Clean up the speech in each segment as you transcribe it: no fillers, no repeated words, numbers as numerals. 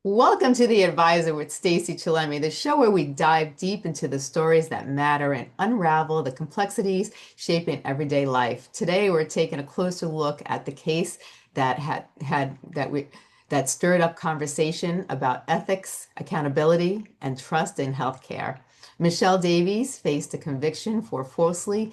Welcome to The Advisor with Stacey Chillemi, the show where we dive deep into the stories that matter and unravel the complexities shaping everyday life. Today, we're taking a closer look at the case that that stirred up conversation about ethics, accountability, and trust in healthcare. Michelle Davies faced a conviction for falsely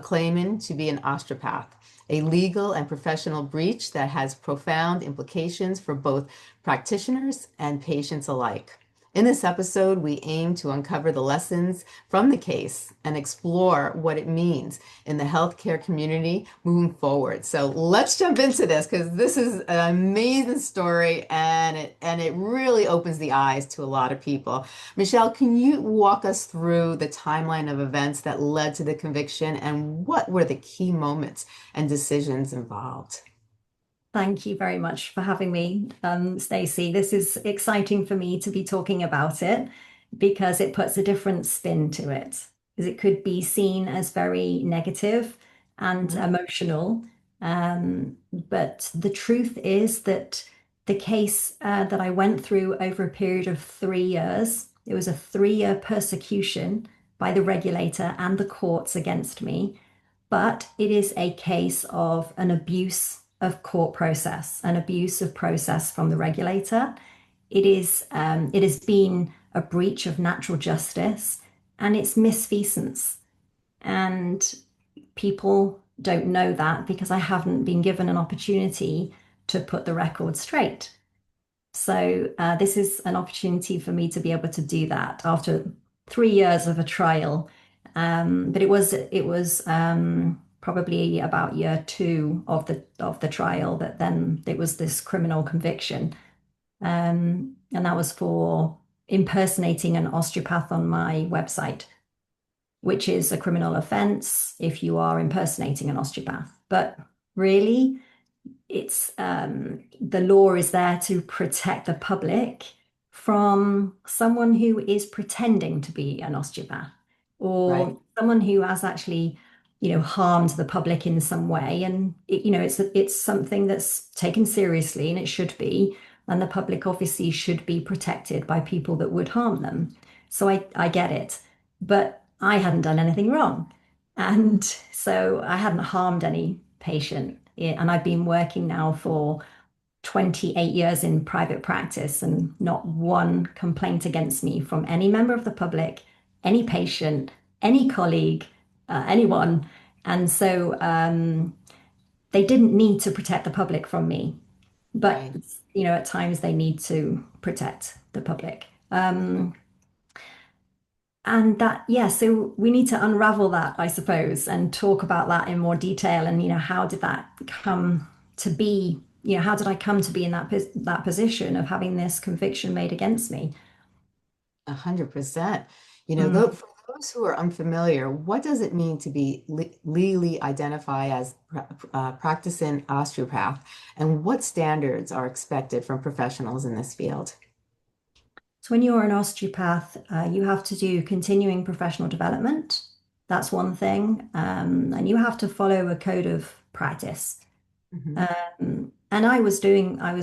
claiming to be an osteopath, a legal and professional breach that has profound implications for both practitioners and patients alike. In this episode, we aim to uncover the lessons from the case and explore what it means in the healthcare community moving forward. So let's jump into this because this is an amazing story and it really opens the eyes to a lot of people. Michelle, can you walk us through the timeline of events that led to the conviction and what were the key moments and decisions involved? Thank you very much for having me, Stacey. This is exciting for me to be talking about it because it puts a different spin to it. Because it could be seen as very negative and emotional. But the truth is that the case that I went through over a period of 3 years, it was a 3-year persecution by the regulator and the courts against me. But it is a case of an abuse of court process, an abuse of process from the regulator. It has been a breach of natural justice and it's misfeasance. And people don't know that because I haven't been given an opportunity to put the record straight. So this is an opportunity for me to be able to do that after 3 years of a trial. But it was probably about year two of the trial that then it was this criminal conviction. And that was for impersonating an osteopath on my website, which is a criminal offense if you are impersonating an osteopath. But really, it's the law is there to protect the public from someone who is pretending to be an osteopath Right. or someone who has actually, harmed the public in some way. And it's something that's taken seriously, and it should be. And the public obviously should be protected by people that would harm them. So I get it, but I hadn't done anything wrong. And so I hadn't harmed any patient. And I've been working now for 28 years in private practice and not one complaint against me from any member of the public, any patient, any colleague, anyone. And so they didn't need to protect the public from me. But, Right. at times they need to protect the public. And that, yeah, so we need to unravel that, I suppose, and talk about that in more detail. And, how did that come to be? How did I come to be in that position of having this conviction made against me? 100%. Mm. For those who are unfamiliar, what does it mean to be legally identified as practicing osteopath, and what standards are expected from professionals in this field? So when you're an osteopath, you have to do continuing professional development. That's one thing. And you have to follow a code of practice. Mhm. And I was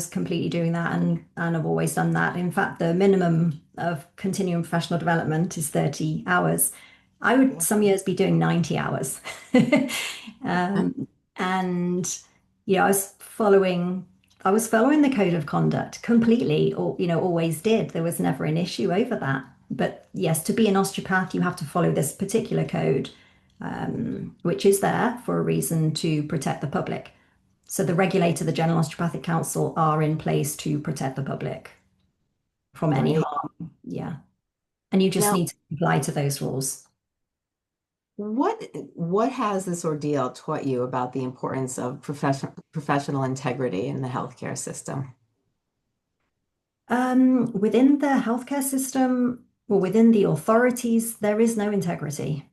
completely doing that and I've always done that. In fact, the minimum of continuing professional development is 30 hours. I would Yeah. some years be doing 90 hours. Um, and I was following the code of conduct completely, or always did. There was never an issue over that. But yes, to be an osteopath, you have to follow this particular code, which is there for a reason to protect the public. So the regulator, the General Osteopathic Council, are in place to protect the public from any Right. harm. Yeah. And you just Now, need to comply to those rules. what has this ordeal taught you about the importance of professional integrity in the healthcare system? Within the healthcare system or within the authorities, there is no integrity.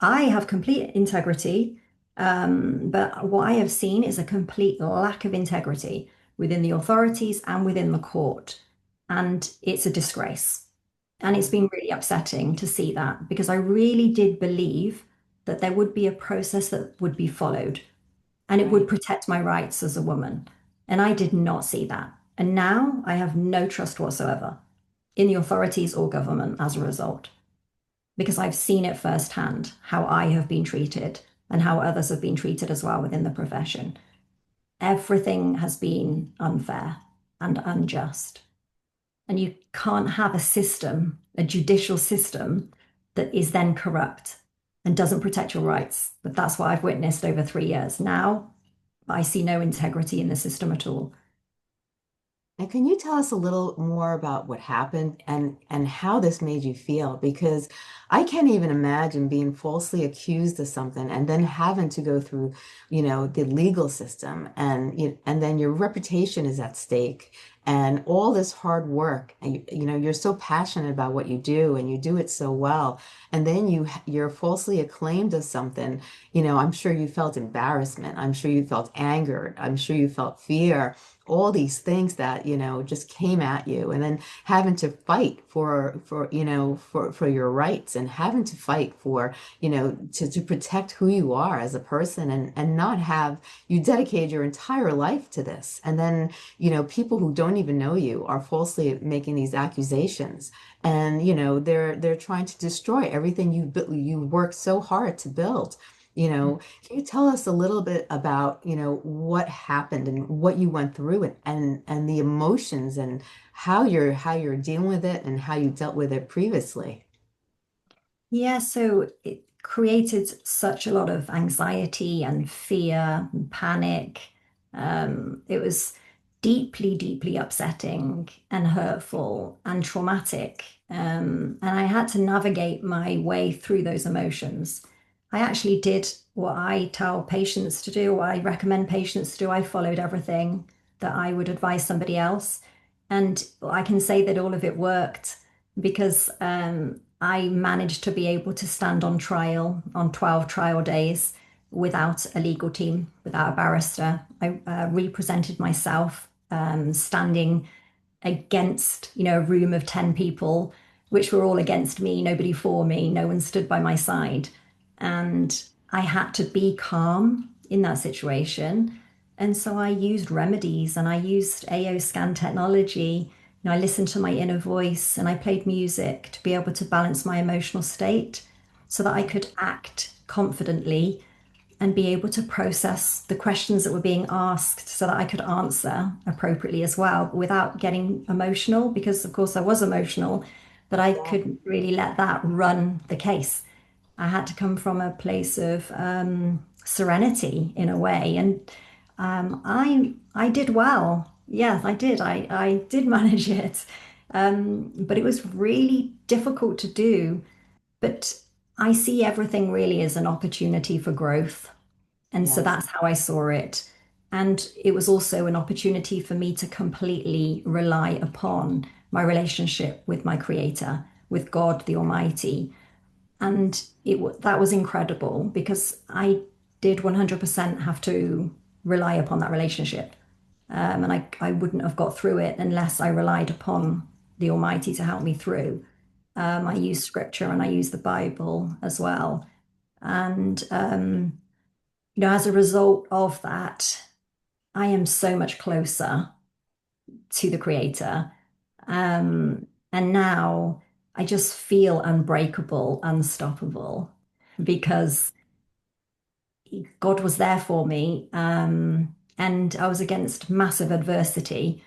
I have complete integrity, but what I have seen is a complete lack of integrity within the authorities and within the court. And it's a disgrace. And it's been really upsetting to see that because I really did believe that there would be a process that would be followed and it would Right. protect my rights as a woman. And I did not see that. And now I have no trust whatsoever in the authorities or government as a result, because I've seen it firsthand how I have been treated and how others have been treated as well within the profession. Everything has been unfair and unjust. And you can't have a system, a judicial system, that is then corrupt and doesn't protect your rights. But that's what I've witnessed over 3 years. Now I see no integrity in the system at all. And can you tell us a little more about what happened and how this made you feel? Because I can't even imagine being falsely accused of something and then having to go through, the legal system and then your reputation is at stake and all this hard work and you're so passionate about what you do and you do it so well and then you're falsely acclaimed of something. I'm sure you felt embarrassment. I'm sure you felt anger. I'm sure you felt fear, all these things that just came at you, and then having to fight for your rights and having to fight for to protect who you are as a person, and not have you dedicate your entire life to this, and then people who don't even know you are falsely making these accusations, and they're trying to destroy everything you worked so hard to build. Can you tell us a little bit about, what happened and what you went through, and the emotions, and how you're dealing with it and how you dealt with it previously? Yeah, so it created such a lot of anxiety and fear and panic. It was deeply, deeply upsetting and hurtful and traumatic. And I had to navigate my way through those emotions. I actually did what I tell patients to do, what I recommend patients to do. I followed everything that I would advise somebody else. And I can say that all of it worked because I managed to be able to stand on trial on 12 trial days without a legal team, without a barrister. I represented myself standing against, a room of 10 people, which were all against me, nobody for me, no one stood by my side. And I had to be calm in that situation. And so I used remedies and I used AO scan technology. I listened to my inner voice and I played music to be able to balance my emotional state so that I could act confidently and be able to process the questions that were being asked so that I could answer appropriately as well without getting emotional, because of course I was emotional, but I Yeah, couldn't really let that run the case. I had to come from a place of serenity in a way, and I did well. Yes, I did. I did manage it, but it was really difficult to do. But I see everything really as an opportunity for growth. And so yes, that's how I saw it. And it was also an opportunity for me to completely rely upon my relationship with my creator, with God the Almighty. And that was incredible because I did 100% have to rely upon that relationship. And I wouldn't have got through it unless I relied upon the Almighty to help me through. I use scripture and I use the Bible as well. And as a result of that, I am so much closer to the creator. And now I just feel unbreakable, unstoppable, because God was there for me. And I was against massive adversity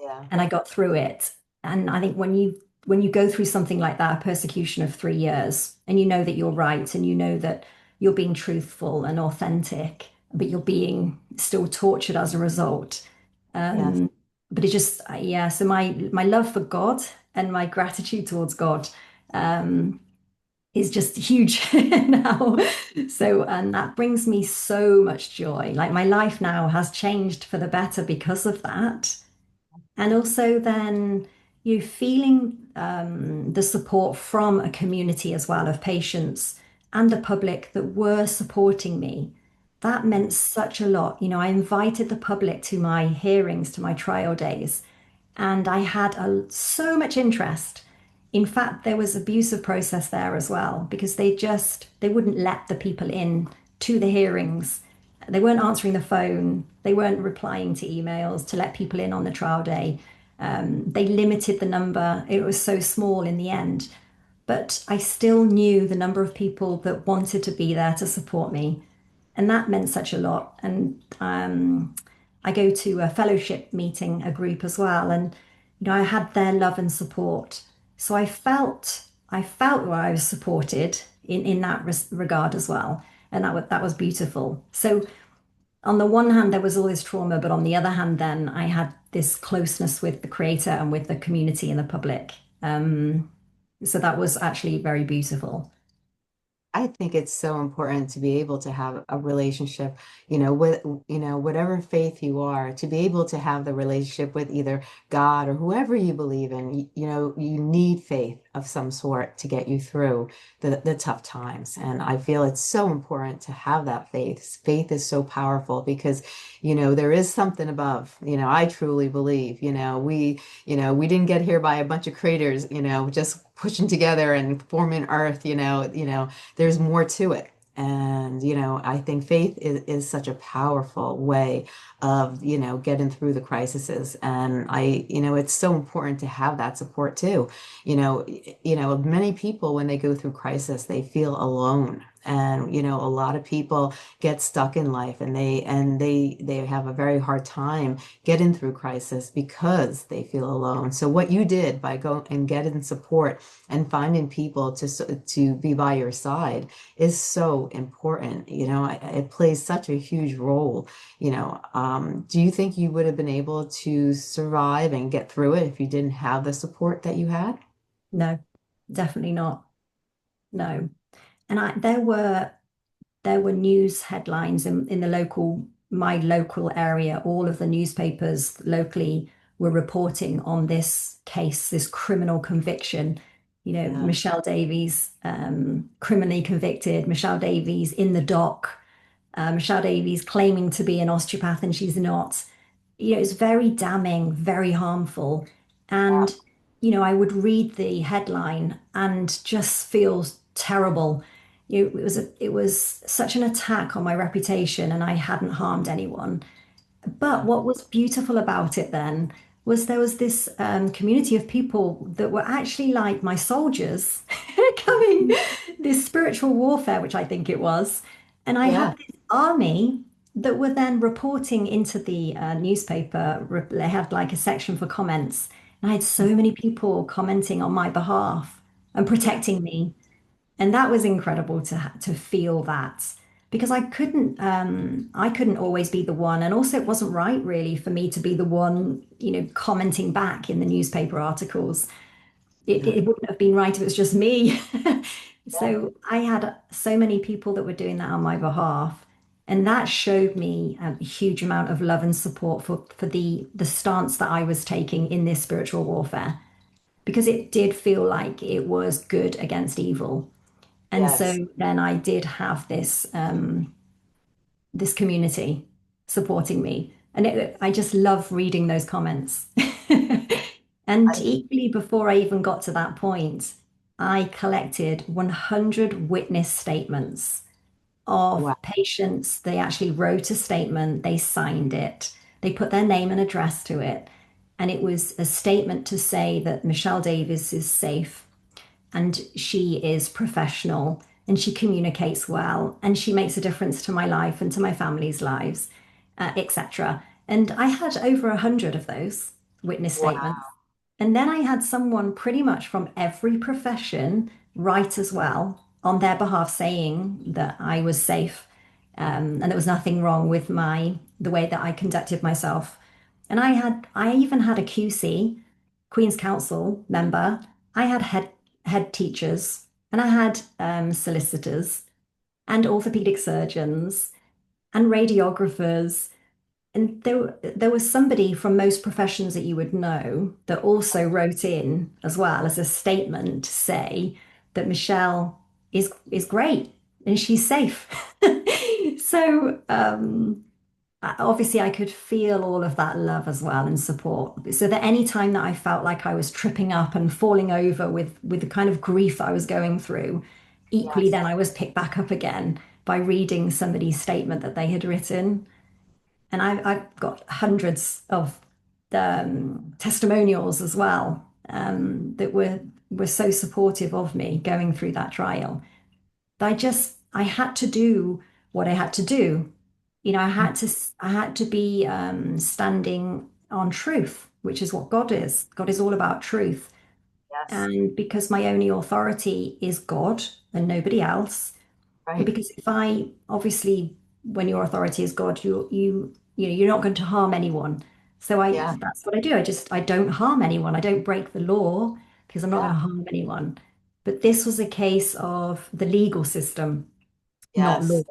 yeah, and I got through it. And I think when you go through something like that, a persecution of 3 years, and you know that you're right, and you know that you're being truthful and authentic, but you're being still tortured as a result. yes. Um, but it just, yeah. So my love for God and my gratitude towards God um, is just huge now. So, and that brings me so much joy. Like my life now has changed for the better because of that. And also then you feeling the support from a community as well of patients and the public that were supporting me. That meant such a lot. I invited the public to my hearings, to my trial days, and I had so much interest. In fact, there was abusive process there as well because they wouldn't let the people in to the hearings They weren't answering the phone. They weren't replying to emails to let people in on the trial day. They limited the number. It was so small in the end. But I still knew the number of people that wanted to be there to support me. And that meant such a lot. And I go to a fellowship meeting, a group as well. And, I had their love and support. So I felt where I was supported in that regard as well. And that was beautiful. So on the one hand, there was all this trauma, but on the other hand, then I had this closeness with the creator and with the community and the public. So that was actually very beautiful. I think it's so important to be able to have a relationship, with, whatever faith you are, to be able to have the relationship with either God or whoever you believe in. You need faith of some sort to get you through the tough times. And I feel it's so important to have that faith. Faith is so powerful because, there is something above. I truly believe, we didn't get here by a bunch of craters, just pushing together and forming Earth, there's more to it. And, I think faith is such a powerful way of, getting through the crises. And it's so important to have that support too. Many people, when they go through crisis, they feel alone. And, a lot of people get stuck in life and they have a very hard time getting through crisis because they feel alone. So what you did by going and getting support and finding people to be by your side is so important. It plays such a huge role. Do you think you would have been able to survive and get through it if you didn't have the support that you had? No, definitely not. No. And there were news headlines in my local area. All of the newspapers locally were reporting on this case, this criminal conviction. Yeah. Michelle Davies, criminally convicted, Michelle Davies in the dock, Michelle Davies claiming to be an osteopath and she's not. It's very damning, very harmful. And, I would read the headline and just feel terrible. It was such an attack on my reputation, and I hadn't harmed anyone. But Yeah. what was beautiful about it then was there was this community of people that were actually like my soldiers coming, this spiritual warfare, which I think it was. And I Yeah. had this army that were then reporting into the newspaper. They had like a section for comments. And I had so many people commenting on my behalf and Yeah. protecting me. And that was incredible to feel that because I couldn't always be the one, and also it wasn't right really for me to be the one, commenting back in the newspaper articles. It, Yeah. it wouldn't have been right if it was just me. Yeah. So I had so many people that were doing that on my behalf, and that showed me a huge amount of love and support for the stance that I was taking in this spiritual warfare because it did feel like it was good against evil. And Yes. so then I did have this community supporting me. And I just love reading those comments. And I, equally, before I even got to that point, I collected 100 witness statements of wow. patients. They actually wrote a statement, they signed it, they put their name and address to it. And it was a statement to say that Michelle Davies is safe and she is professional and she communicates well and she makes a difference to my life and to my family's lives, etc. And I had over 100 of those witness Wow. statements. And then I had someone pretty much from every profession write as well on their behalf saying that I was safe, and there was nothing wrong with the way that I conducted myself. And I even had a QC, Queen's Counsel member. I had head teachers, and I had solicitors and orthopedic surgeons and radiographers. And there was somebody from most professions that you would know that also wrote in as well as a statement to say that Michelle is great and she's safe. So obviously I could feel all of that love as well and support. So that any time that I felt like I was tripping up and falling over with the kind of grief I was going through, equally Yes. then I was picked back up again by reading somebody's statement that they had written. And I've got hundreds of testimonials as well, that were so supportive of me going through that trial. I had to do what I had to do. You know, I had to be standing on truth, which is what God is. God is all about truth. Yes. And because my only authority is God and nobody else, and Right. because if I obviously, when your authority is God, you know you're not going to harm anyone. So I Yeah. that's what I do. I don't harm anyone. I don't break the law because I'm not going Yeah. to harm anyone. But this was a case of the legal system, not law.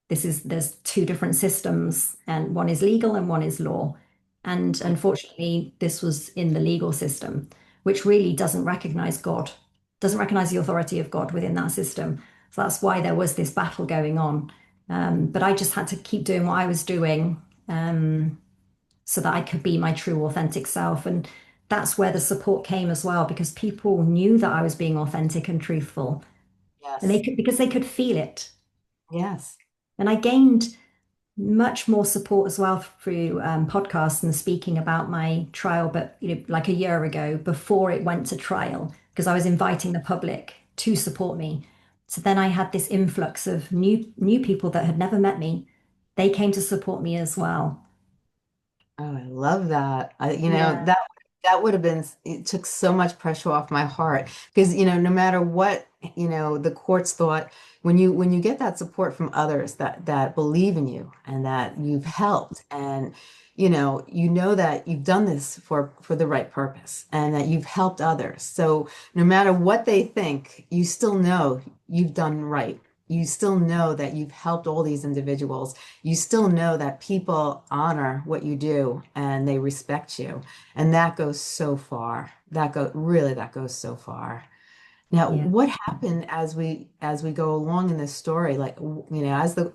Yes. There's two different systems, and one is legal and one is law. And Mm. unfortunately, this was in the legal system, which really doesn't recognize God, doesn't recognize the authority of God within that system. So that's why there was this battle going on. But I just had to keep doing what I was doing, so that I could be my true, authentic self. And that's where the support came as well, because people knew that I was being authentic and truthful, and Yes. because they could feel it. Yes. And I gained much more support as well through podcasts and speaking about my trial, but like a year ago before it went to trial, because I was inviting the public to support me. So then I had this influx of new people that had never met me. They came to support me as well. Oh, I love that. Yeah. That would have been, it took so much pressure off my heart because, no matter what, the courts thought, when you get that support from others that believe in you and that you've helped and you know that you've done this for the right purpose and that you've helped others. So no matter what they think, you still know you've done right. You still know that you've helped all these individuals. You still know that people honor what you do and they respect you. And that goes so far. That goes so far. Now, Yeah. what happened as we go along in this story? Like,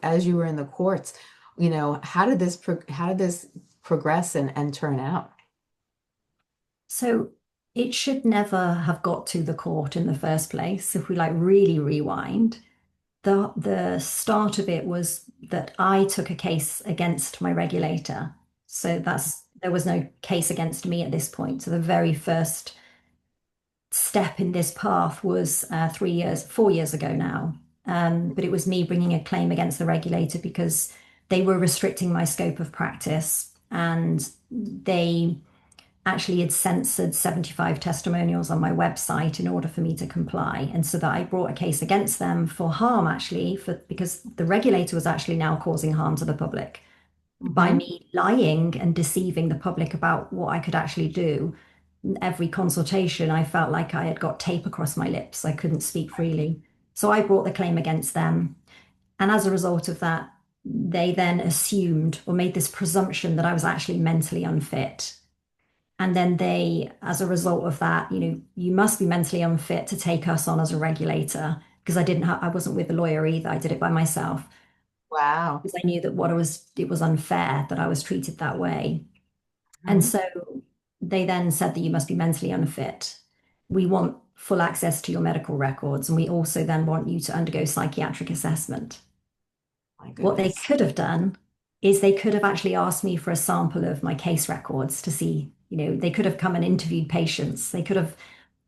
as you were in the courts, how did this progress and turn out? So it should never have got to the court in the first place. If we like really rewind, the start of it was that I took a case against my regulator. So there was no case against me at this point. So the very first step in this path was 4 years ago now. But it was me bringing a claim against the regulator because they were restricting my scope of practice, and they actually had censored 75 testimonials on my website in order for me to comply. And so that I brought a case against them for harm, actually, because the regulator was actually now causing harm to the public by Hmm. me lying and deceiving the public about what I could actually do. Every consultation, I felt like I had got tape across my lips. I couldn't speak freely. So I brought the claim against them. And as a result of that, they then assumed or made this presumption that I was actually mentally unfit. And then as a result of that, you must be mentally unfit to take us on as a regulator, because I wasn't with a lawyer either. I did it by myself Wow. because I knew that it was unfair that I was treated that way. And Mhm. so they then said that you must be mentally unfit. We want full access to your medical records, and we also then want you to undergo psychiatric assessment. My What they goodness. could have done is they could have actually asked me for a sample of my case records to see, they could have come and interviewed patients. They could have,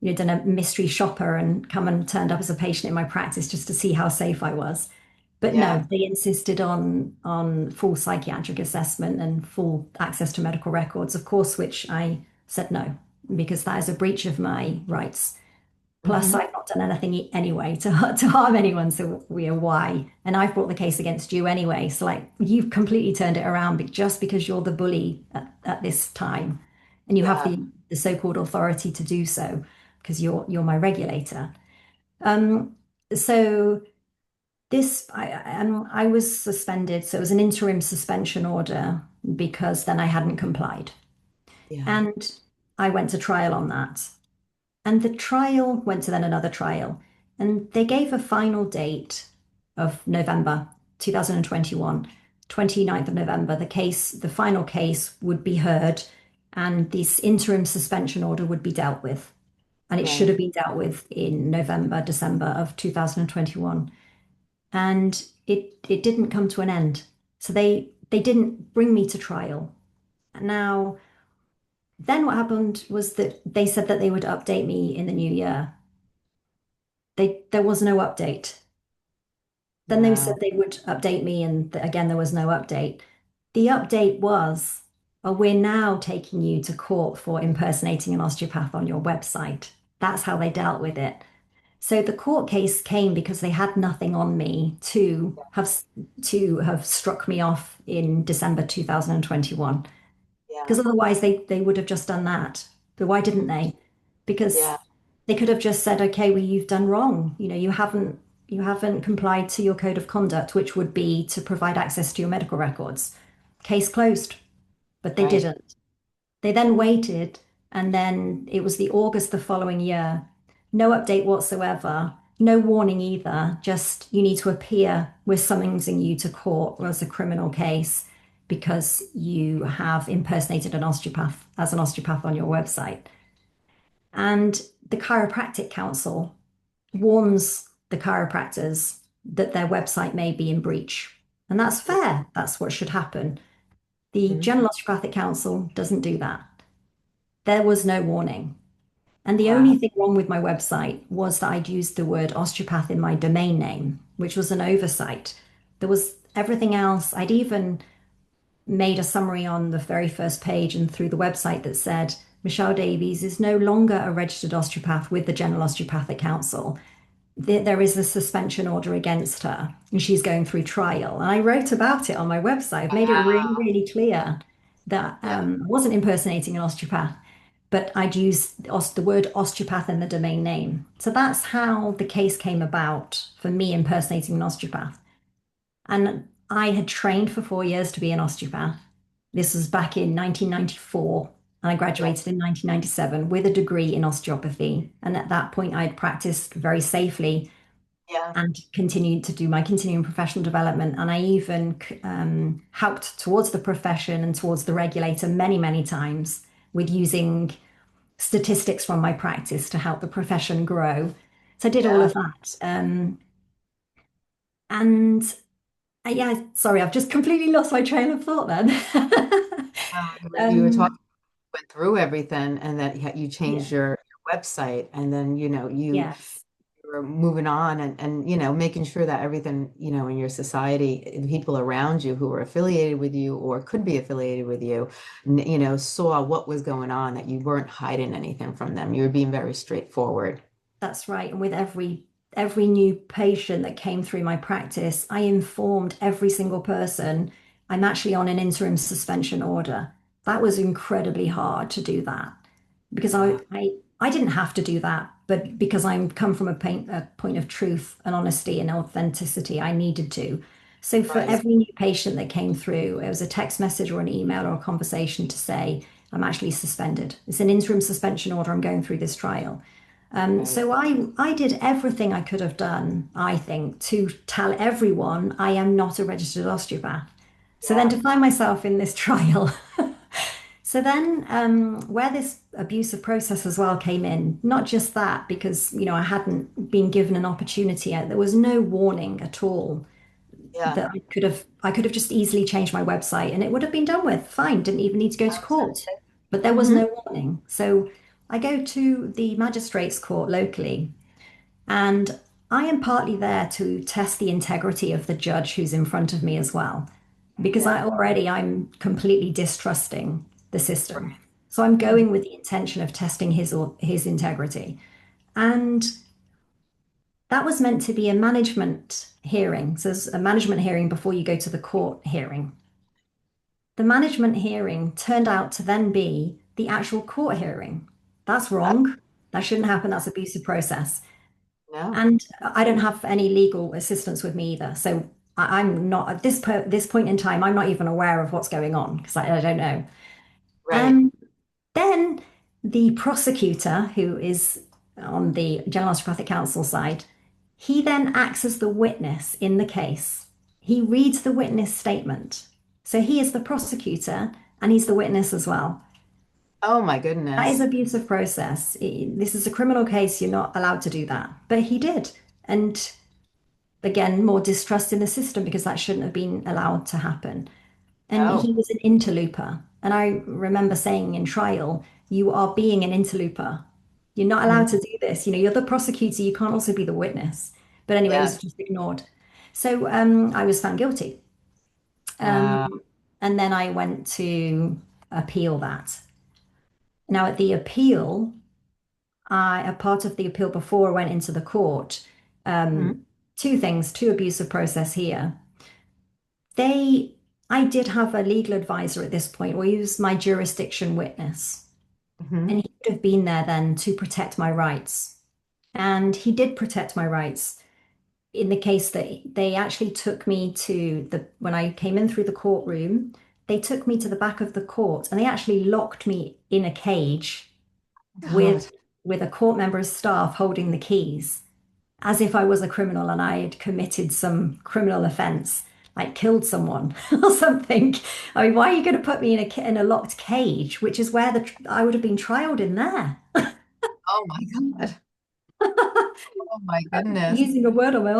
done a mystery shopper and come and turned up as a patient in my practice just to see how safe I was. But Yeah. no, they insisted on full psychiatric assessment and full access to medical records, of course, which I said no, because that is a breach of my rights. Plus, Hmm. I've not done anything anyway to harm anyone. So we are why. And I've brought the case against you anyway. So like you've completely turned it around just because you're the bully at this time. And you have Yeah. the so-called authority to do so because you're my regulator. Um, so and I was suspended. So it was an interim suspension order because then I hadn't complied. Yeah. And I went to trial on that. And the trial went to then another trial. And they gave a final date of November 2021, 29th of November. The final case would be heard, and this interim suspension order would be dealt with. And it should Right. have been dealt with in November, December of 2021. and it didn't come to an end. So they didn't bring me to trial. Now, then what happened was that they said that they would update me in the new year. There was no update. Then they said Wow. they would update me, and again, there was no update. The update was, oh, we're now taking you to court for impersonating an osteopath on your website. That's how they dealt with it. So the court case came because they had nothing on me to have struck me off in December 2021. Yeah. Because otherwise they would have just done that. But why didn't they? Yeah. Because they could have just said, okay, well, you've done wrong. You haven't complied to your code of conduct, which would be to provide access to your medical records. Case closed. But they Right. didn't. They then waited, and then it was the August the following year. No update whatsoever, no warning either. Just you need to appear. We're summoning you to court as a criminal case because you have impersonated an osteopath on your website. And the Chiropractic Council warns the chiropractors that their website may be in breach. And that's fair. That's what should happen. The Mhm. General Osteopathic Council doesn't do that. There was no warning. And the Wow. only thing wrong with my website was that I'd used the word osteopath in my domain name, which was an oversight. There was everything else. I'd even made a summary on the very first page and through the website that said Michelle Davies is no longer a registered osteopath with the General Osteopathic Council. There is a suspension order against her and she's going through trial. And I wrote about it on my website. I've made it really, Wow. really clear that Yeah. I wasn't impersonating an osteopath, but I'd used the word osteopath in the domain name. So that's how the case came about for me impersonating an osteopath. And I had trained for 4 years to be an osteopath. This was back in 1994, and I Yeah. graduated in 1997 with a degree in osteopathy. And at that point, I'd practiced very safely Yeah. and continued to do my continuing professional development. And I even helped towards the profession and towards the regulator many, many times with using statistics from my practice to help the profession grow. So I did all Yeah. of that. And yeah, sorry, I've just completely lost my train of thought then. You were um, talking, went through everything, and that you changed yeah, your website, and then yes, you were moving on, and making sure that everything in your society, the people around you who were affiliated with you or could be affiliated with you, saw what was going on, that you weren't hiding anything from them. You were being very straightforward. that's right. And with every new patient that came through my practice, I informed every single person I'm actually on an interim suspension order. That was incredibly hard to do that because Yeah. I didn't have to do that, but because I'm come from a point of truth and honesty and authenticity, I needed to. So for Right. every new patient that came through, it was a text message or an email or a conversation to say, I'm actually suspended. It's an interim suspension order. I'm going through this trial. Right. So I did everything I could have done, I think, to tell everyone I am not a registered osteopath. So then Yeah. to find myself in this trial. So then, where this abusive process as well came in, not just that, because I hadn't been given an opportunity yet. There was no warning at all Yeah. that I could have just easily changed my website and it would have been done with. Fine, didn't even need to go to court. But there was Hmm. no warning. So I go to the magistrates court locally, and I am partly there to test the integrity of the judge who's in front of me as well, because Yeah. I'm completely distrusting the system. So I'm Mhm. going with the intention of testing his integrity. And that was meant to be a management hearing. So there's a management hearing before you go to the court hearing. The management hearing turned out to then be the actual court hearing. That's wrong. That shouldn't happen. That's abusive process. No. And I don't have any legal assistance with me either. So I'm not at this point in time, I'm not even aware of what's going on because I don't know. Right. Um, then the prosecutor, who is on the General Osteopathic Council side, he then acts as the witness in the case. He reads the witness statement. So he is the prosecutor and he's the witness as well. Oh my That is goodness. abusive process. This is a criminal case. You're not allowed to do that. But he did. And again, more distrust in the system because that shouldn't have been allowed to happen. And No. he was an interloper. And I remember saying in trial, you are being an interloper. You're not allowed Mhm. to do this. You know, you're the prosecutor, you can't also be the witness. But anyway, it was Yes. just ignored. So I was found guilty. Um, Wow. and then I went to appeal that. Now, at the appeal, a part of the appeal before I went into the court, Mhm. two things, two abuse of process here. They, I did have a legal advisor at this point, or he was my jurisdiction witness, and Mhm. he would have been there then to protect my rights. And he did protect my rights in the case that they actually took me to when I came in through the courtroom, they took me to the back of the court and they actually locked me in a cage with God. a court member of staff holding the keys, as if I was a criminal and I had committed some criminal offense, like killed someone or something. I mean, why are you going to put me in a locked cage, which is where I would have been trialed in there? Oh my God. Oh my goodness. Using a word on my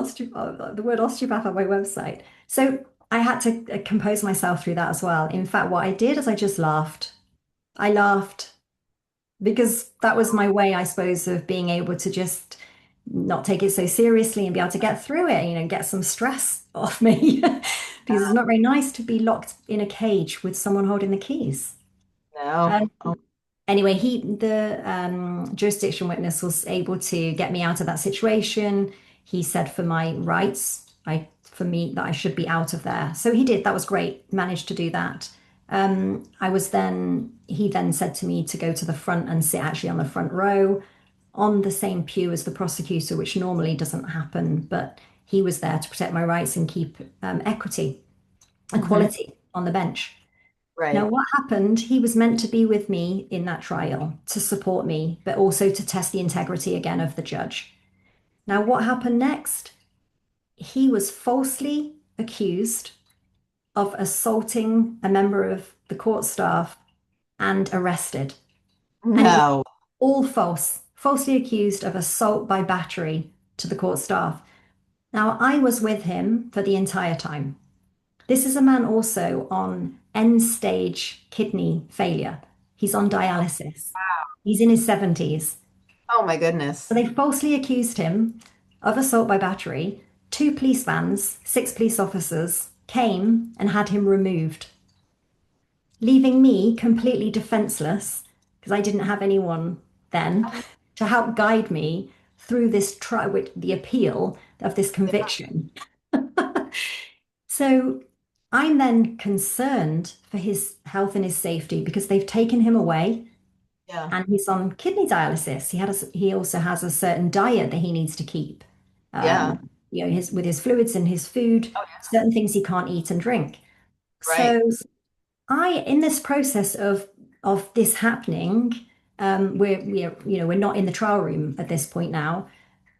the word osteopath on my website. So I had to compose myself through that as well. In fact, what I did is I just laughed. I laughed because that was my way, I suppose, of being able to just not take it so seriously and be able to get through it, get some stress off me. Because it's not very nice to be locked in a cage with someone holding the keys. No. Um, Oh, anyway, the jurisdiction witness was able to get me out of that situation. He said for my rights, for me that I should be out of there. So he did. That was great. Managed to do that. He then said to me to go to the front and sit actually on the front row on the same pew as the prosecutor, which normally doesn't happen, but he was there to protect my rights and keep equity, mhm. equality on the bench. Now, Right. what happened? He was meant to be with me in that trial to support me, but also to test the integrity again of the judge. Now, what happened next? He was falsely accused of assaulting a member of the court staff and arrested. And it was No. all false, falsely accused of assault by battery to the court staff. Now, I was with him for the entire time. This is a man also on end stage kidney failure. He's on dialysis. He's in his 70s. Oh my So goodness. they falsely accused him of assault by battery. Two police vans, six police officers came and had him removed, leaving me completely defenseless because I didn't have anyone then to help guide me through this trial, the appeal of this conviction. So I'm then concerned for his health and his safety because they've taken him away Yeah. and he's on kidney dialysis. He also has a certain diet that he needs to keep. Yeah. His with his fluids and his food, Oh yeah. certain things he can't eat and drink. Right. So in this process of this happening, we're not in the trial room at this point now.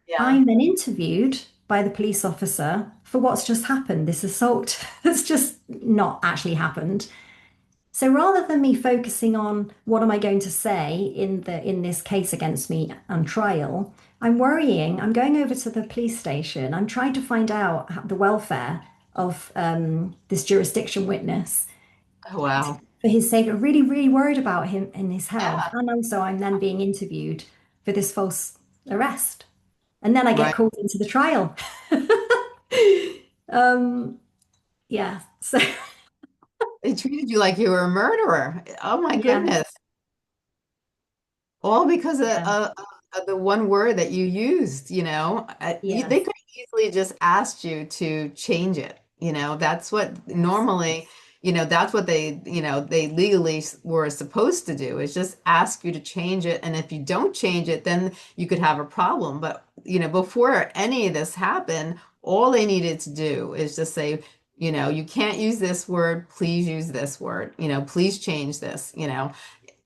Yeah. I'm then interviewed by the police officer for what's just happened, this assault that's just not actually happened. So rather than me focusing on what am I going to say in this case against me on trial, I'm worrying. I'm going over to the police station. I'm trying to find out the welfare of this jurisdiction witness Oh wow. for his sake. I'm really, really worried about him and his health. Yeah. And also, I'm then being interviewed for this false arrest. And then I get Right. called into the trial. Um, yeah. So, They treated you like you were a murderer. Oh my yeah, goodness. All because yeah, of the one word that you used, they yes, could have easily just asked you to change it. That's what yes, normally, that's what they legally were supposed to do is just ask you to change it. And if you don't change it, then you could have a problem. But, before any of this happened, all they needed to do is just say, you can't use this word, please use this word, please change this,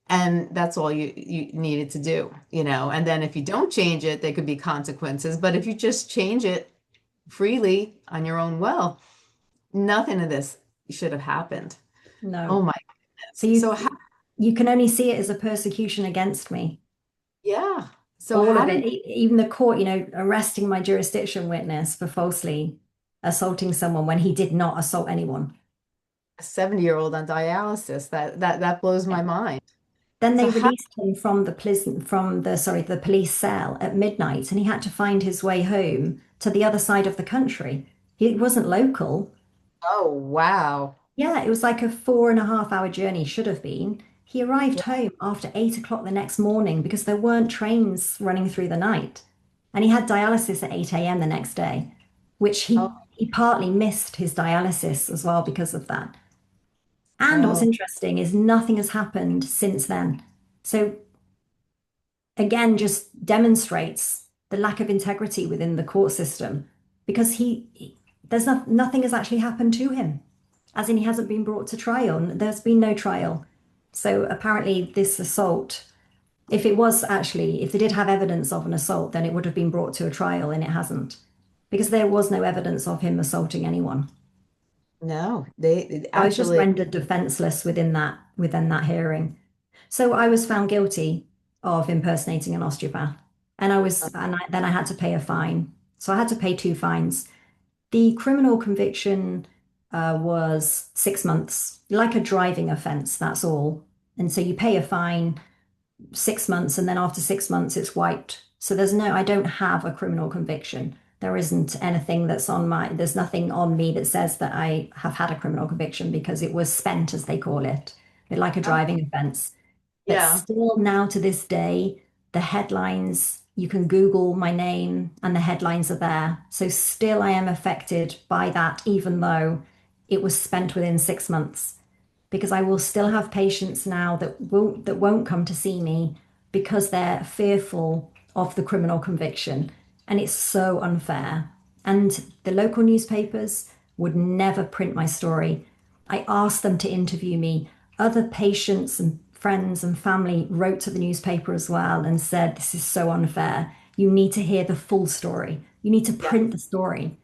and that's all you needed to do, and then if you don't change it, there could be consequences. But if you just change it freely on your own will, nothing of this should have happened. Oh no. my So goodness. So how, you can only see it as a persecution against me. yeah. So All how of it, did even the court, arresting my jurisdiction witness for falsely assaulting someone when he did not assault anyone. a 70-year-old on dialysis? That blows Yeah. my mind. Then So they how released him from the prison, the police cell at midnight, and he had to find his way home to the other side of the country. He wasn't local. oh wow. Yeah, it was like a 4.5 hour journey, should have been. He arrived Yeah. home after 8 o'clock the next morning because there weren't trains running through the night. And he had dialysis at 8 a.m. the next day, which Oh he partly missed his dialysis as well because of that. And what's oh interesting is nothing has happened since then. So again, just demonstrates the lack of integrity within the court system because nothing has actually happened to him, as in he hasn't been brought to trial. There's been no trial. So apparently, this assault, if they did have evidence of an assault, then it would have been brought to a trial, and it hasn't, because there was no evidence of him assaulting anyone. no, they I was just actually. rendered defenseless within that hearing. So I was found guilty of impersonating an osteopath, then I had to pay a fine. So I had to pay two fines. The criminal conviction was 6 months, like a driving offence, that's all. And so you pay a fine 6 months, and then after 6 months, it's wiped. So I don't have a criminal conviction. There isn't anything there's nothing on me that says that I have had a criminal conviction because it was spent, as they call it, like a Oh driving offence. But yeah. still, now to this day, the headlines, you can Google my name and the headlines are there. So still, I am affected by that, even though it was spent within 6 months, because I will still have patients now that won't come to see me because they're fearful of the criminal conviction. And it's so unfair. And the local newspapers would never print my story. I asked them to interview me. Other patients and friends and family wrote to the newspaper as well and said, "This is so unfair. You need to hear the full story. You need to Yeah. print the story."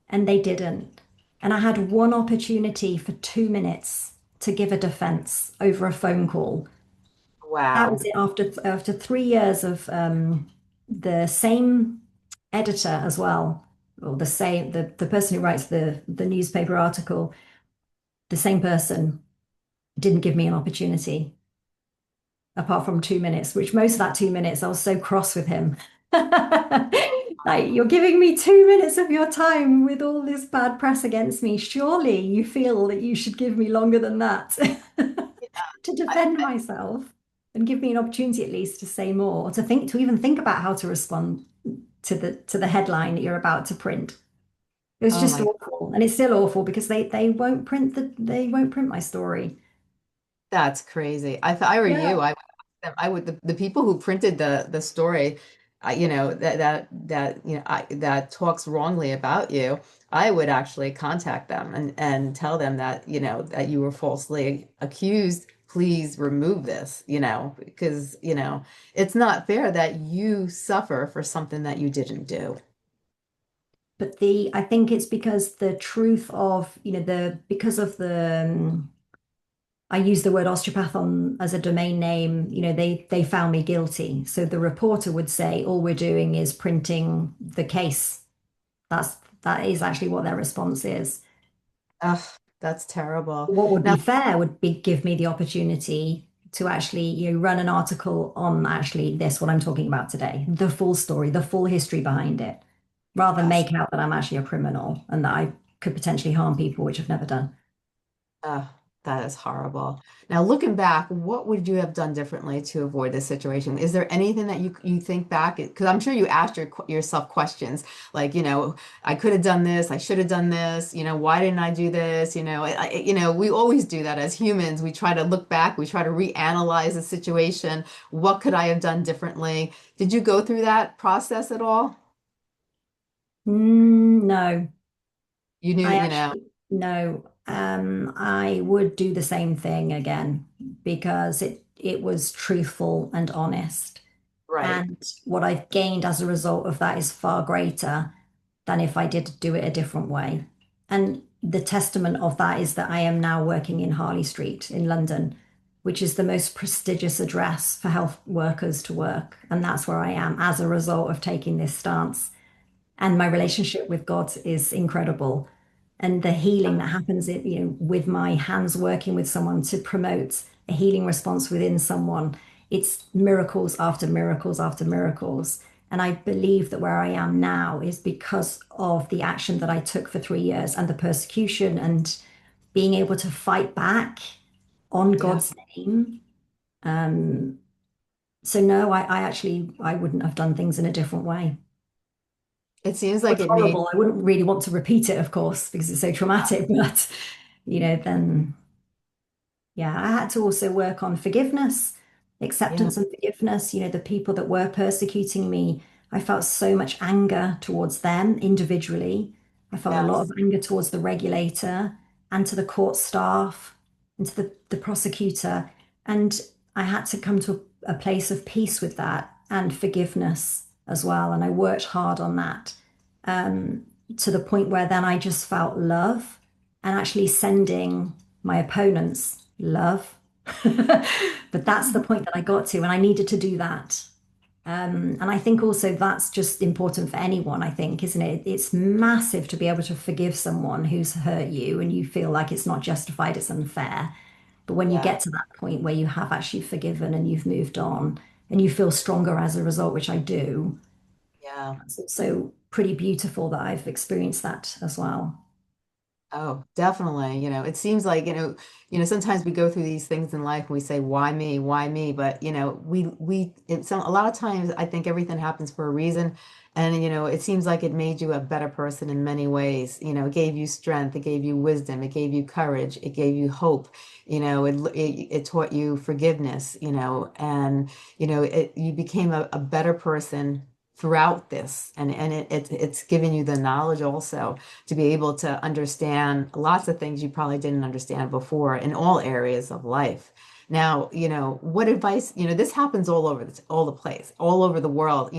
And they didn't. And I had one opportunity for 2 minutes to give a defense over a phone call. That was Wow. it after 3 years of the same editor as well, or the person who writes the newspaper article, the same person didn't give me an opportunity apart from 2 minutes, which most of that 2 minutes I was so cross with him. Like, you're giving me 2 minutes of your time with all this bad press against me. Surely you feel that you should give me longer than that to I, defend myself and give me an opportunity at least to say more, or to even think about how to respond to the headline that you're about to print. It was oh just my. awful, and it's still awful because they won't print my story. That's crazy. If I were Yeah. you, I would the people who printed the story, that talks wrongly about you. I would actually contact them and tell them that that you were falsely accused. Please remove this, because it's not fair that you suffer for something that you didn't do. But I think it's because the truth of, because of I use the word osteopath on as a domain name, they found me guilty. So the reporter would say, all we're doing is printing the case. That is actually what their response is. Ugh, that's terrible. What would Now, be fair would be give me the opportunity to actually, run an article on actually what I'm talking about today, the full story, the full history behind it, rather than yes. make out that I'm actually a criminal and that I could potentially harm people, which I've never done. Oh, that is horrible. Now, looking back, what would you have done differently to avoid this situation? Is there anything that you think back? Because I'm sure you asked yourself questions like, I could have done this, I should have done this, why didn't I do this? We always do that as humans. We try to look back, we try to reanalyze the situation. What could I have done differently? Did you go through that process at all? No, You knew, I actually, no. I would do the same thing again because it was truthful and honest. right. And what I've gained as a result of that is far greater than if I did do it a different way. And the testament of that is that I am now working in Harley Street in London. which is the most prestigious address for health workers to work. And that's where I am as a result of taking this stance. And my relationship with God is incredible. And the healing that happens with my hands working with someone to promote a healing response within someone, it's miracles after miracles after miracles. And I believe that where I am now is because of the action that I took for 3 years and the persecution and being able to fight back on Yeah. God's name. Um, so no, I actually I wouldn't have done things in a different way. It seems like It's it made, horrible. I wouldn't really want to repeat it, of course, because it's so traumatic, but then yeah, I had to also work on forgiveness, yeah, acceptance and forgiveness. The people that were persecuting me, I felt so much anger towards them individually. I felt a lot of yes, anger towards the regulator and to the court staff and to the prosecutor. And I had to come to a place of peace with that and forgiveness as well. And I worked hard on that to the point where then I just felt love and actually sending my opponents love. But that's the point that I got to, and I needed to do that. And I think also that's just important for anyone, I think, isn't it? It's massive to be able to forgive someone who's hurt you and you feel like it's not justified, it's unfair. But when you yeah, get to that point where you have actually forgiven and you've moved on and you feel stronger as a result, which I do, yeah. it's also pretty beautiful that I've experienced that as well. Oh, definitely. It seems like, sometimes we go through these things in life and we say, why me? Why me? But, a lot of times I think everything happens for a reason. And, it seems like it made you a better person in many ways. It gave you strength, it gave you wisdom, it gave you courage, it gave you hope. It taught you forgiveness, and, you became a better person throughout this. And it's given you the knowledge also to be able to understand lots of things you probably didn't understand before in all areas of life. Now, what advice, this happens all the place, all over the world.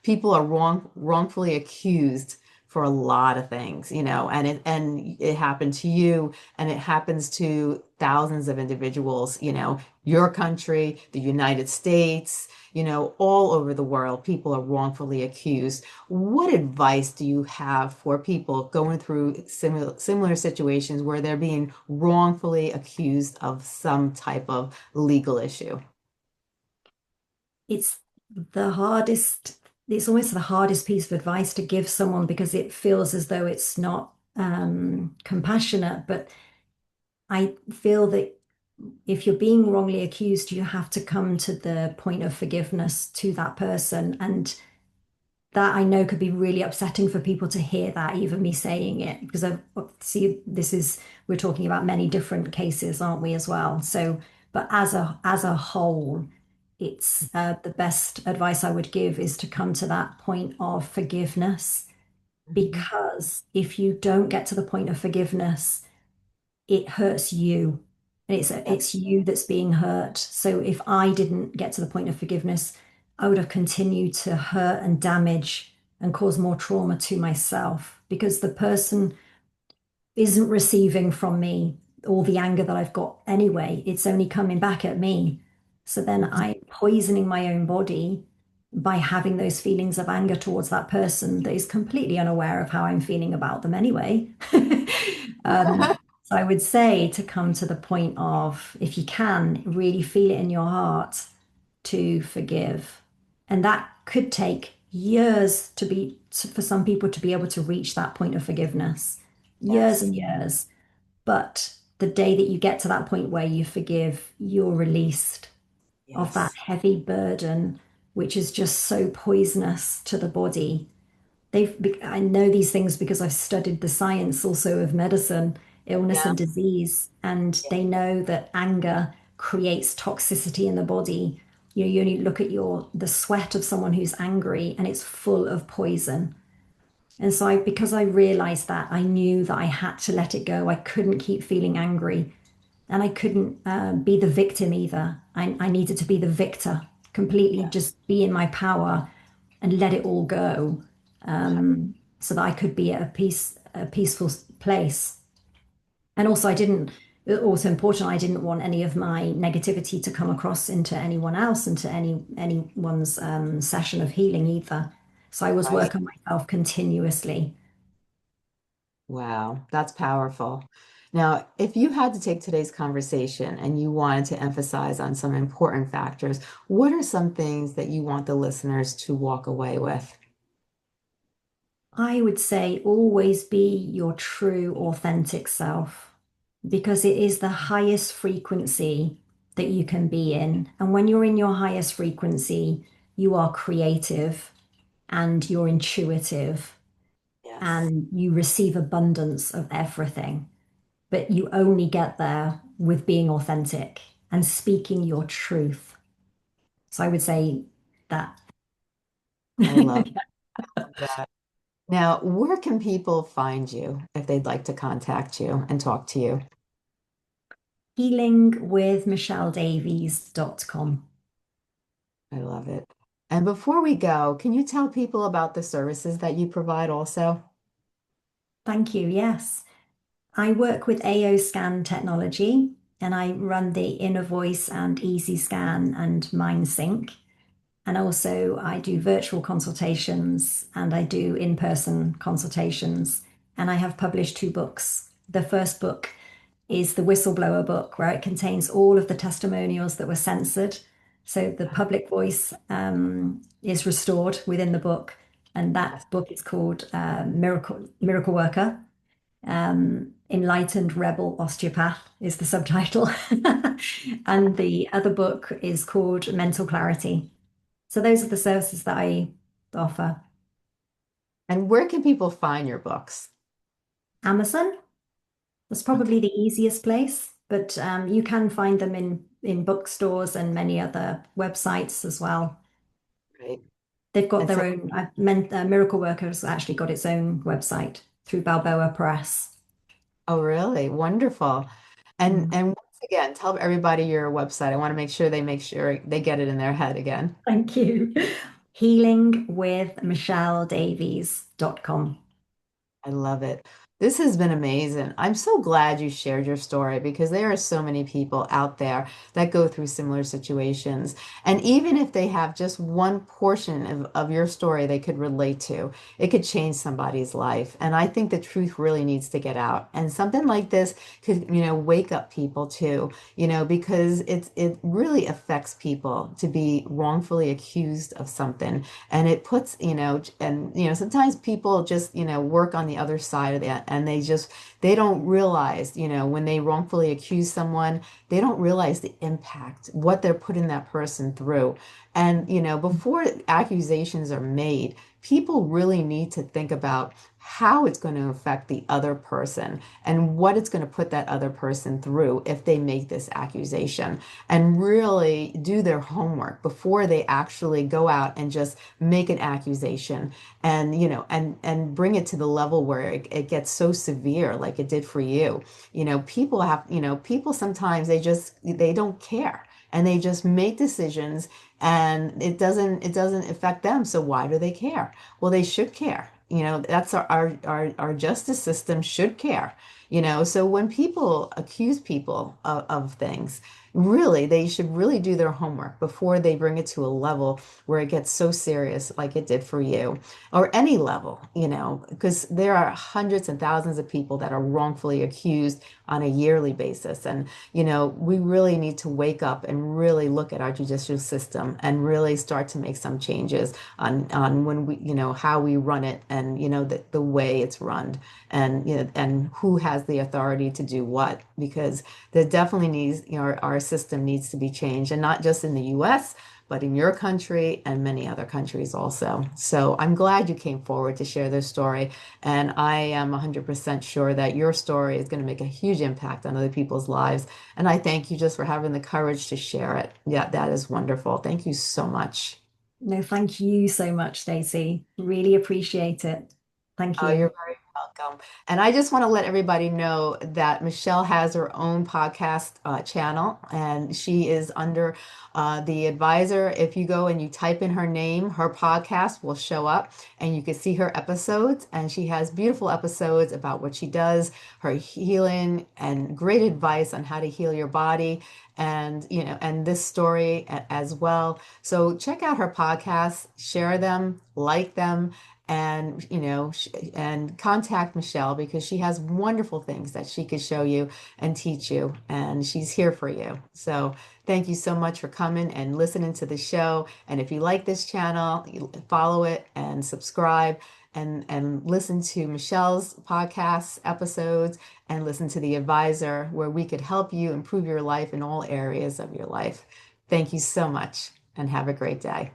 People are wrongfully accused for a lot of things, and it happened to you, and it happens to thousands of individuals, your country, the United States, all over the world, people are wrongfully accused. What advice do you have for people going through similar situations where they're being wrongfully accused of some type of legal issue? It's the hardest, it's almost the hardest piece of advice to give someone because it feels as though it's not compassionate. But I feel that if you're being wrongly accused, you have to come to the point of forgiveness to that person. And that I know could be really upsetting for people to hear that, even me saying it, because I see we're talking about many different cases, aren't we, as well? So, but as a whole, it's the best advice I would give is to come to that point of forgiveness, Mhm. because if you don't get to the point of forgiveness, it hurts you. And Yeah, it's you that's being hurt. So if I didn't get to the point of forgiveness, I would have continued to hurt and damage and cause more trauma to myself because the person isn't receiving from me all the anger that I've got anyway. It's only coming back at me. So then mhm. I'm poisoning my own body by having those feelings of anger towards that person that is completely unaware of how I'm feeling about them anyway. So I would say to come to the point of, if you can, really feel it in your heart to forgive. And that could take years for some people to be able to reach that point of forgiveness, years Yes, and years. But the day that you get to that point where you forgive, you're released of that yes, heavy burden, which is just so poisonous to the body. I know these things because I've studied the science also of medicine, illness yeah, and disease, and yeah, they know that anger creates toxicity in the body. You only look at the sweat of someone who's angry and it's full of poison. And so because I realized that, I knew that I had to let it go. I couldn't keep feeling angry and I couldn't be the victim either. I needed to be the victor, completely yes. just be in my power and let it all go, so that I could be at a peaceful place. And also, I didn't. also important. I didn't want any of my negativity to come across into anyone else, into anyone's session of healing either. So I was Right. working on myself continuously. Wow, that's powerful. Now, if you had to take today's conversation and you wanted to emphasize on some important factors, what are some things that you want the listeners to walk away with? I would say always be your true, authentic self because it is the highest frequency that you can be in. And when you're in your highest frequency, you are creative and you're intuitive Yes, and you receive abundance of everything. But you only get there with being authentic and speaking your truth. So I would say that. I love that. Now, where can people find you if they'd like to contact you and talk to you? Healingwithmichelledavies.com. I love it. And before we go, can you tell people about the services that you provide also? Thank you. Yes. I work with AO scan technology and I run the Inner Voice and Easy Scan and Mind Sync. And also, I do virtual consultations and I do in-person consultations. And I have published two books. The first book is the Whistleblower book, where it contains all of the testimonials that were censored. So the public voice is restored within the book. And Yes. that book is called Miracle Worker. Enlightened Rebel Osteopath is the subtitle. And the other book is called Mental Clarity. So those are the services that I offer. And where can people find your books? Amazon, that's Okay, probably the easiest place, but you can find them in bookstores and many other websites as well. great. They've got And their so, own, Miracle Workers actually got its own website through Balboa Press. oh, really? Wonderful. Mm. And once again, tell everybody your website. I want to make sure they get it in their head again. Thank you. Healingwithmichelledavies.com. I love it. This has been amazing. I'm so glad you shared your story because there are so many people out there that go through similar situations. And even if they have just one portion of your story they could relate to, it could change somebody's life. And I think the truth really needs to get out. And something like this could, wake up people too, because it really affects people to be wrongfully accused of something. And it puts, sometimes people just, work on the other side of that and they don't realize, when they wrongfully accuse someone, they don't realize the impact, what they're putting that person through. And, before accusations are made, people really need to think about how it's going to affect the other person and what it's going to put that other person through if they make this accusation and really do their homework before they actually go out and just make an accusation and and bring it to the level where it gets so severe like it did for you. People sometimes they don't care and they just make decisions and it doesn't affect them, so why do they care? Well, they should care. That's our justice system should care. So when people accuse people of things, really, they should really do their homework before they bring it to a level where it gets so serious like it did for you, or any level, because there are hundreds and thousands of people that are wrongfully accused on a yearly basis. And, we really need to wake up and really look at our judicial system and really start to make some changes on when we, how we run it and, the way it's run and, and who has the authority to do what, because there definitely needs, our system needs to be changed, and not just in the US, but in your country and many other countries also. So I'm glad you came forward to share this story. And I am 100% sure that your story is going to make a huge impact on other people's lives. And I thank you just for having the courage to share it. Yeah, that is wonderful. Thank you so much. No, thank you so much, Stacey. Really appreciate it. Thank Oh, you're you. very welcome. And I just want to let everybody know that Michelle has her own podcast channel, and she is under the advisor. If you go and you type in her name, her podcast will show up, and you can see her episodes. And she has beautiful episodes about what she does, her healing, and great advice on how to heal your body, and and this story as well. So check out her podcasts, share them, like them, and and contact Michelle, because she has wonderful things that she could show you and teach you, and she's here for you. So thank you so much for coming and listening to the show. And if you like this channel, follow it and subscribe, and listen to Michelle's podcast episodes, and listen to The Advisor, where we could help you improve your life in all areas of your life. Thank you so much, and have a great day.